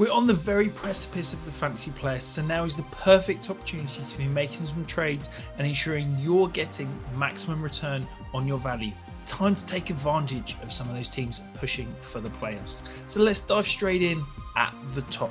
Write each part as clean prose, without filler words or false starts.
We're on the very precipice of the fantasy player, so now is the perfect opportunity to be making some trades and ensuring you're getting maximum return on your value. Time to take advantage of some of those teams pushing for the playoffs. So let's dive straight in at the top.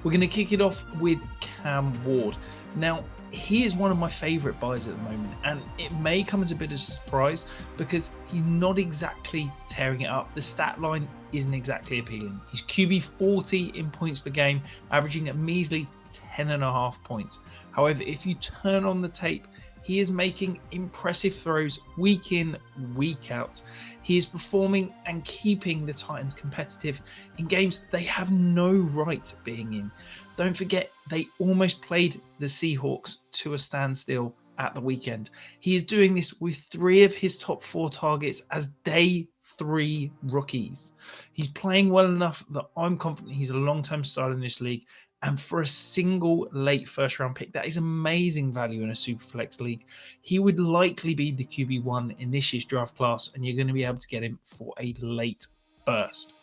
We're going to kick it off with Cam Ward. Now, he is one of my favourite buys at the moment, and it may come as a bit of a surprise because he's not exactly tearing it up. The stat line isn't exactly appealing. He's QB 40 in points per game, averaging a measly 10.5 points. However, if you turn on the tape, he is making impressive throws week in, week out. He is performing and keeping the Titans competitive in games they have no right being in. Don't forget, they almost played the Seahawks to a standstill at the weekend. He is doing this with 3 of his top 4 targets as day 3 rookies. He's playing well enough that I'm confident he's a long-term starter in this league. And for a single late first-round pick, that is amazing value in a Superflex league. He would likely be the QB1 in this year's draft class, and you're going to be able to get him for a late first.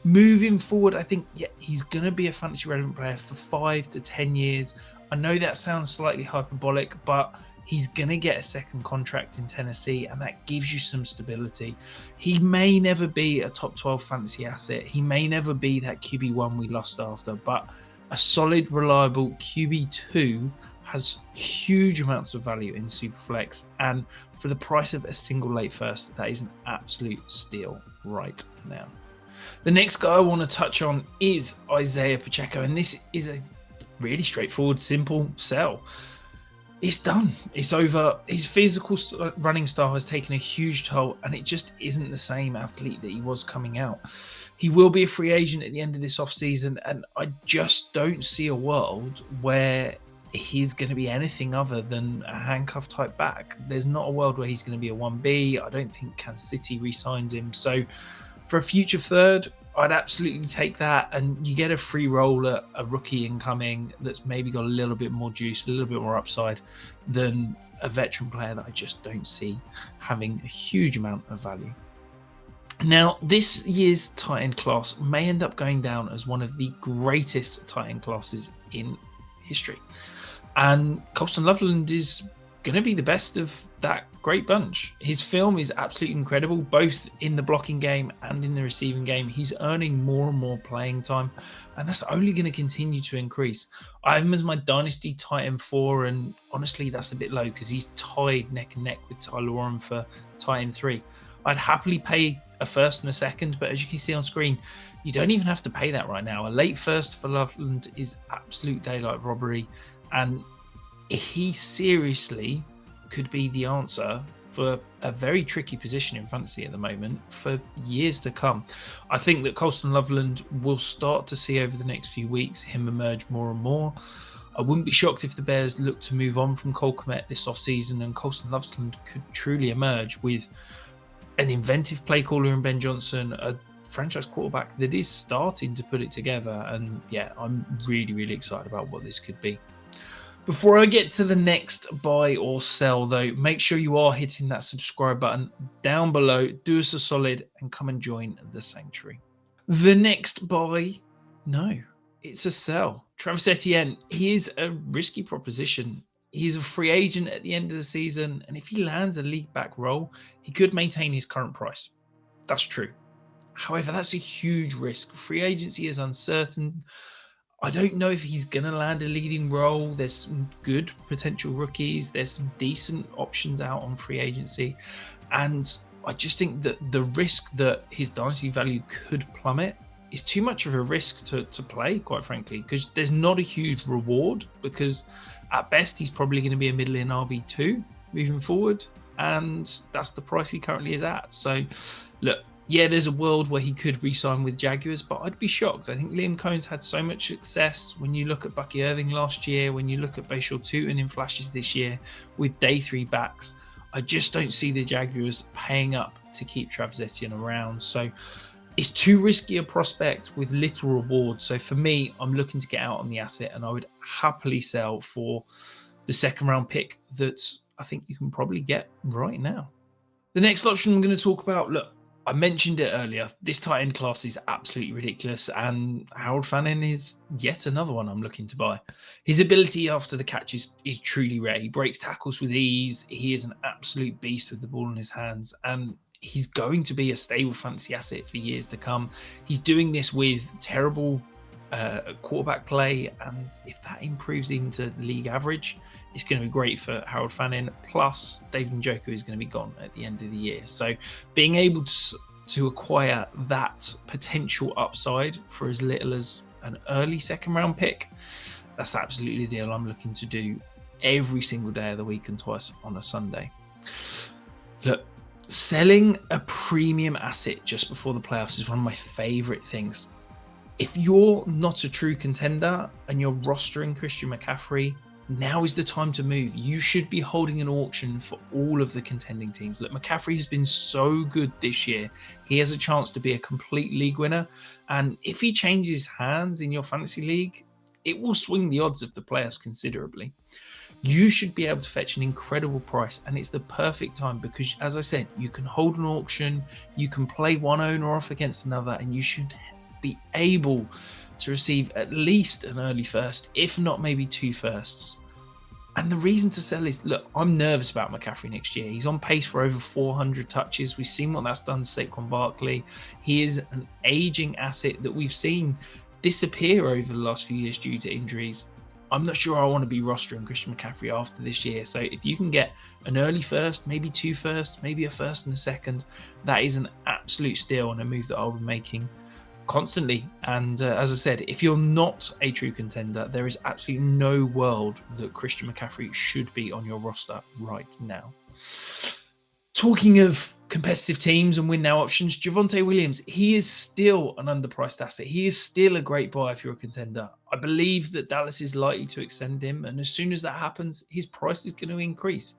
Moving forward, I think, he's going to be a fantasy relevant player for 5 to 10 years. I know that sounds slightly hyperbolic, but he's going to get a second contract in Tennessee, and that gives you some stability. He may never be a top 12 fantasy asset. He may never be that QB1 we lost after, but a solid, reliable QB2 has huge amounts of value in Superflex, and for the price of a single late first, that is an absolute steal right now. The next guy I want to touch on is Isiah Pacheco, and this is a really straightforward, simple sell. It's done. It's over. His physical running style has taken a huge toll, and it just isn't the same athlete that he was coming out. He will be a free agent at the end of this offseason, and I just don't see a world where he's going to be anything other than a handcuff type back. There's not a world where he's going to be a 1B. I don't think Kansas City re-signs him. So for a future third, I'd absolutely take that, and you get a free roll at a rookie incoming that's maybe got a little bit more juice, a little bit more upside than a veteran player that I just don't see having a huge amount of value. Now, this year's Titan class may end up going down as one of the greatest Titan classes in history. And Colston Loveland is going to be the best of that great bunch. His film is absolutely incredible, both in the blocking game and in the receiving game. He's earning more and more playing time, and that's only going to continue to increase. I have him as my Dynasty Titan 4, and honestly, that's a bit low because he's tied neck and neck with Tyler Warren for Titan 3. I'd happily pay a first and a second, but as you can see on screen, you don't even have to pay that right now. A late first for Loveland is absolute daylight robbery, and he seriously could be the answer for a very tricky position in fantasy at the moment for years to come. I think that Colston Loveland will start to see over the next few weeks him emerge more and more. I wouldn't be shocked if the Bears look to move on from Cole Kmet this offseason, and Colston Loveland could truly emerge with an inventive play caller in Ben Johnson, a franchise quarterback that is starting to put it together. And I'm really, really excited about what this could be. Before I get to the next buy or sell, though, make sure you are hitting that subscribe button down below. Do us a solid and come and join the sanctuary. The next buy, no, it's a sell. Travis Etienne, he is a risky proposition. He's a free agent at the end of the season, and if he lands a league back role, he could maintain his current price. That's true. However, that's a huge risk. Free agency is uncertain. I don't know if he's going to land a leading role. There's some good potential rookies. There's some decent options out on free agency. And I just think that the risk that his dynasty value could plummet is too much of a risk to play, quite frankly, because there's not a huge reward, because at best he's probably going to be a middling RB2 moving forward. And that's the price he currently is at. So look, there's a world where he could re-sign with Jaguars, but I'd be shocked. I think Liam Cohen's had so much success. When you look at Bucky Irving last year, when you look at Bashal Tootin in flashes this year with day 3 backs, I just don't see the Jaguars paying up to keep Travis Etienne around. So it's too risky a prospect with little reward. So for me, I'm looking to get out on the asset, and I would happily sell for the second round pick that I think you can probably get right now. The next option I'm going to talk about, look, I mentioned it earlier. This tight end class is absolutely ridiculous, and Harold Fannin is yet another one I'm looking to buy. His ability after the catch is truly rare. He breaks tackles with ease. He is an absolute beast with the ball in his hands, and he's going to be a stable fantasy asset for years to come. He's doing this with terrible quarterback play, and if that improves into league average, it's going to be great for Harold Fannin. Plus, David Njoku is going to be gone at the end of the year. So being able to acquire that potential upside for as little as an early second round pick, that's absolutely the deal I'm looking to do every single day of the week and twice on a Sunday. Look, selling a premium asset just before the playoffs is one of my favorite things. If you're not a true contender and you're rostering Christian McCaffrey, now is the time to move. You should be holding an auction for all of the contending teams. Look, McCaffrey has been so good this year. He has a chance to be a complete league winner. And if he changes hands in your fantasy league, it will swing the odds of the playoffs considerably. You should be able to fetch an incredible price, and it's the perfect time because, as I said, you can hold an auction, you can play one owner off against another, and you should be able to receive at least an early first, if not maybe 2 firsts. And the reason to sell is, look, I'm nervous about McCaffrey next year. He's on pace for over 400 touches. We've seen what that's done to Saquon Barkley. He is an aging asset that we've seen disappear over the last few years due to injuries. I'm not sure I want to be rostering Christian McCaffrey after this year. So if you can get an early first, maybe 2 firsts, maybe a first and a second, that is an absolute steal and a move that I'll be making constantly. And as I said, if you're not a true contender, there is absolutely no world that Christian McCaffrey should be on your roster right now. Talking of competitive teams and win now options, Javonte Williams, he is still an underpriced asset. He is still a great buy if you're a contender. I believe that Dallas is likely to extend him, and as soon as that happens, his price is going to increase.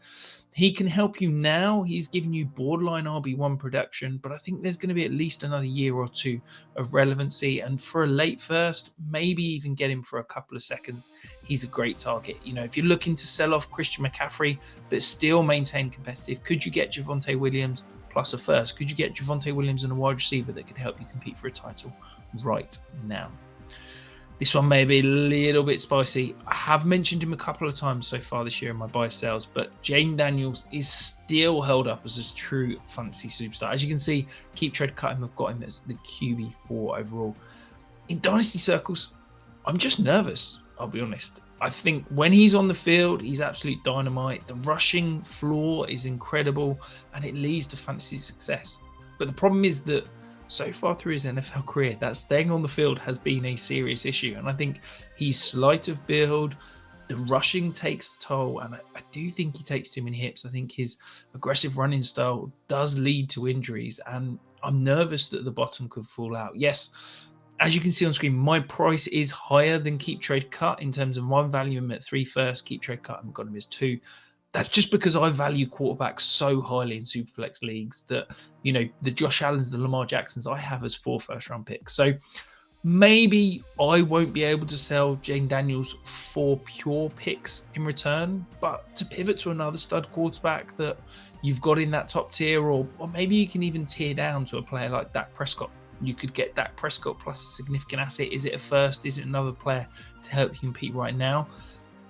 He can help you now. He's giving you borderline RB1 production, but I think there's going to be at least another year or 2 of relevancy. And for a late first, maybe even get him for a couple of seconds, he's a great target. You know, if you're looking to sell off Christian McCaffrey, but still maintain competitive, could you get Javonte Williams plus a first? Could you get Javonte Williams and a wide receiver that could help you compete for a title right now? This one may be a little bit spicy. I have mentioned him a couple of times so far this year in my buy sales, but Jayden Daniels is still held up as a true fantasy superstar. As you can see, Keep Trade Cut him. I've got him as the QB4 overall. In Dynasty circles, I'm just nervous, I'll be honest. I think when he's on the field, he's absolute dynamite. The rushing floor is incredible, and it leads to fantasy success. But the problem is that so far through his NFL career, that staying on the field has been a serious issue. And I think he's slight of build. The rushing takes a toll, and I do think he takes too many hits. I think his aggressive running style does lead to injuries, and I'm nervous that the bottom could fall out. Yes, as you can see on screen, my price is higher than Keep Trade Cut in terms of my value him at 3 first. Keep Trade Cut, I've got him as 2. That's just because I value quarterbacks so highly in Superflex leagues that, you know, the Josh Allens, the Lamar Jacksons, I have as 4 first-round picks. So maybe I won't be able to sell Jayden Daniels for pure picks in return, but to pivot to another stud quarterback that you've got in that top tier, or maybe you can even tear down to a player like Dak Prescott. You could get Dak Prescott plus a significant asset. Is it a first? Is it another player to help you compete right now?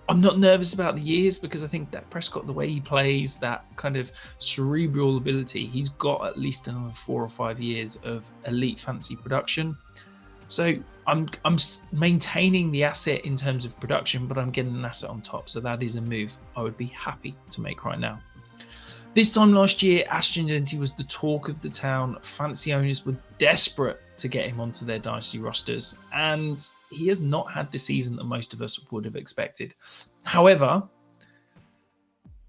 I'm not nervous about the years because I think Dak Prescott, the way he plays, that kind of cerebral ability, he's got at least another 4 or 5 years of elite fantasy production. So I'm maintaining the asset in terms of production, but I'm getting an asset on top. So that is a move I would be happy to make right now. This time last year, Ashton Jeanty was the talk of the town. Fantasy owners were desperate to get him onto their Dynasty rosters, and he has not had the season that most of us would have expected. However,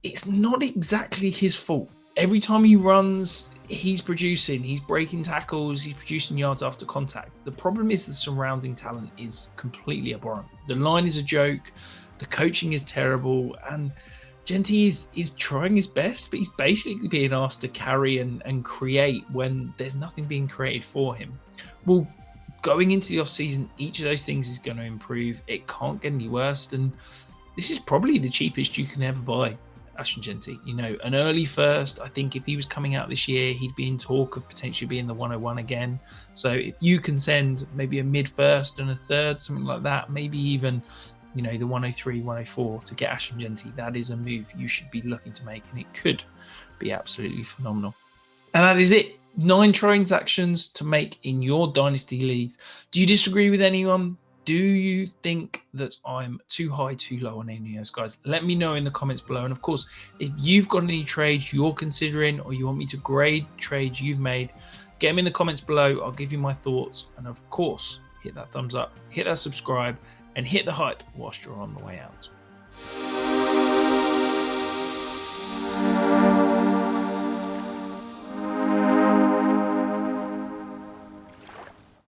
it's not exactly his fault. Every time he runs, he's producing, he's breaking tackles, he's producing yards after contact. The problem is the surrounding talent is completely abhorrent. The line is a joke, the coaching is terrible, and Jeanty is trying his best, but he's basically being asked to carry and create when there's nothing being created for him. Well, going into the offseason, each of those things is going to improve. It can't get any worse, and this is probably the cheapest you can ever buy. Ashton Jeanty. You know, an early first, I think if he was coming out this year, he'd be in talk of potentially being the 101 again. So if you can send maybe a mid first and a third, something like that, maybe even, you know, the 103, 104 to get Ashton Jeanty, that is a move you should be looking to make, and it could be absolutely phenomenal. And that is it. 9 transactions to make in your Dynasty leagues. Do you disagree with anyone? Do you think that I'm too high, too low on any of those guys? Let me know in the comments below. And of course, if you've got any trades you're considering or you want me to grade trades you've made, get them in the comments below. I'll give you my thoughts. And of course, hit that thumbs up, hit that subscribe, and hit the hype whilst you're on the way out.